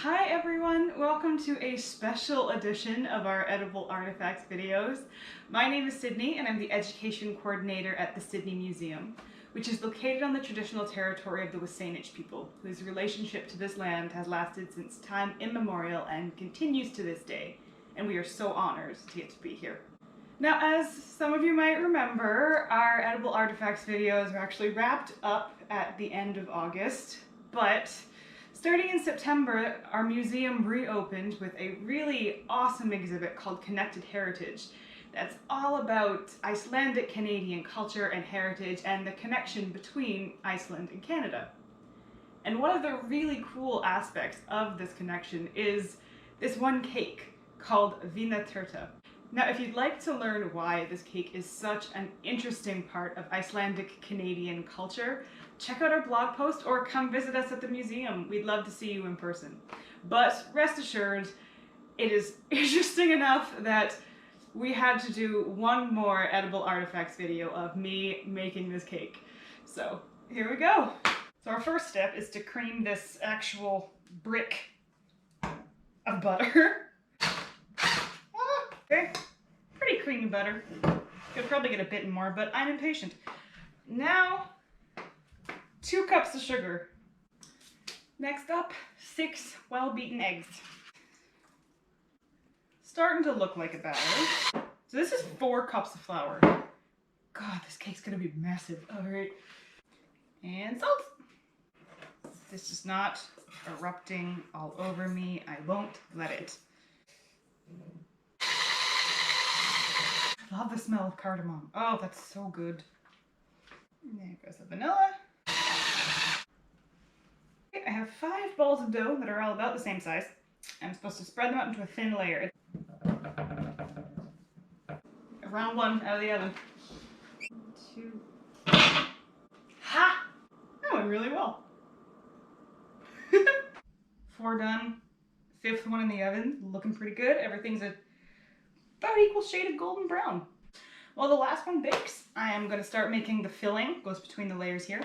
Hi everyone, welcome to a special edition of our Edible Artifacts videos. My name is Sydney and I'm the Education Coordinator at the Sidney Museum, which is located on the traditional territory of the Wasanich people, whose relationship to this land has lasted since time immemorial and continues to this day, and we are so honored to get to be here. Now, as some of you might remember, our Edible Artifacts videos were actually wrapped up at the end of August, but starting in September, our museum reopened with a really awesome exhibit called Connected Heritage that's all about Icelandic Canadian culture and heritage and the connection between Iceland and Canada. And one of the really cool aspects of this connection is this one cake called Vinarterta. Now, if you'd like to learn why this cake is such an interesting part of Icelandic Canadian culture, check out our blog post or come visit us at the museum. We'd love to see you in person. But rest assured, it is interesting enough that we had to do one more Edible Artifacts video of me making this cake. So here we go. So our first step is to cream this actual brick of butter. Okay, pretty creamy butter. Could probably get a bit more, but I'm impatient. Now, 2 cups of sugar. Next up, 6 well-beaten eggs. Starting to look like a batter. So this is 4 cups of flour. God, this cake's gonna be massive. All right. And salt. This is not erupting all over me. I won't let it. I love the smell of cardamom. Oh, that's so good. And there goes the vanilla. Okay, I have 5 balls of dough that are all about the same size. I'm supposed to spread them out into a thin layer. Round 1 out of the oven. 2. Ha! That went really well. 4 done. 5th one in the oven. Looking pretty good. Everything's about equal shade of golden brown. While the last one bakes, I am going to start making the filling. Goes between the layers here.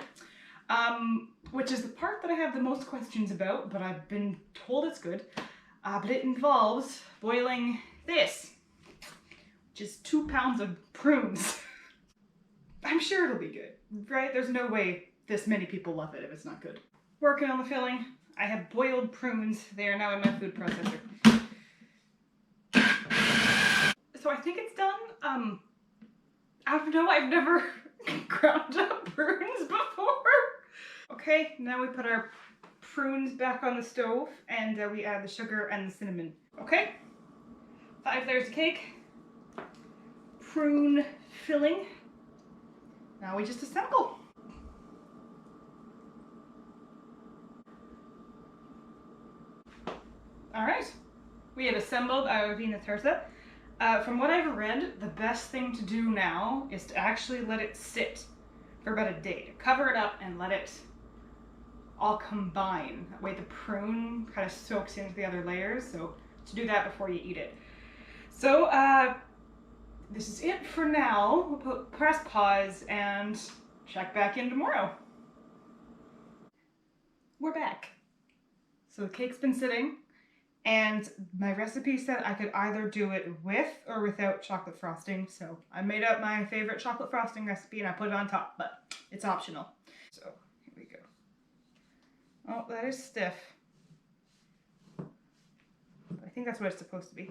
Which is the part that I have the most questions about, but I've been told it's good. But it involves boiling this, which is 2 pounds of prunes. I'm sure it'll be good, right? There's no way this many people love it if it's not good. Working on the filling. I have boiled prunes. They are now in my food processor. So I think it's done. I don't know, I've never ground up prunes before. Okay, now we put our prunes back on the stove and we add the sugar and the cinnamon. Okay, 5 layers of cake, prune filling. Now we just assemble. All right, we have assembled our Vinarterta. From what I've read, the best thing to do now is to actually let it sit for about a day. To cover it up and let it all combine. That way the prune kind of soaks into the other layers, so to do that before you eat it. So this is it for now. We'll press pause and check back in tomorrow. We're back. So the cake's been sitting. And my recipe said I could either do it with or without chocolate frosting, so I made up my favorite chocolate frosting recipe and I put it on top, but it's optional. So here we go. Oh, that is stiff. I think that's what it's supposed to be.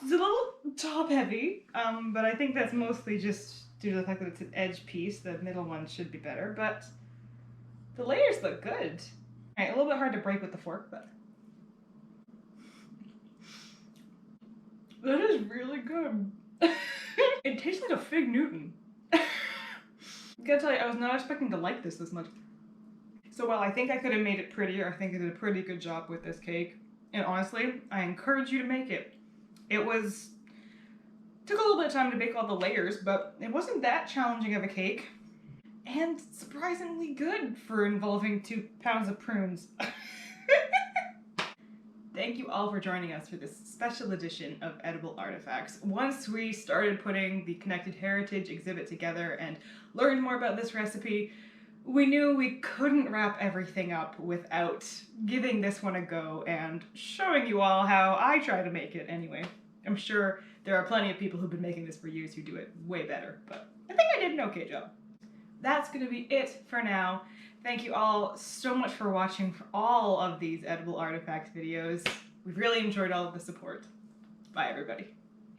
It's a little top heavy, but I think that's mostly just due to the fact that it's an edge piece. The middle one should be better, but the layers look good. All right, a little bit hard to break with the fork, but that is really good. It tastes like a Fig Newton. I gotta tell you, I was not expecting to like this much. So while I think I could have made it prettier, I think I did a pretty good job with this cake. And honestly, I encourage you to make it. It took a little bit of time to bake all the layers, but it wasn't that challenging of a cake. And surprisingly good for involving 2 pounds of prunes. Thank you all for joining us for this special edition of Edible Artifacts. Once we started putting the Connected Heritage exhibit together and learned more about this recipe, we knew we couldn't wrap everything up without giving this one a go and showing you all how I try to make it anyway. I'm sure there are plenty of people who've been making this for years who do it way better, but I think I did an okay job. That's going to be it for now. Thank you all so much for watching for all of these edible artifacts videos. We've really enjoyed all of the support. Bye, everybody.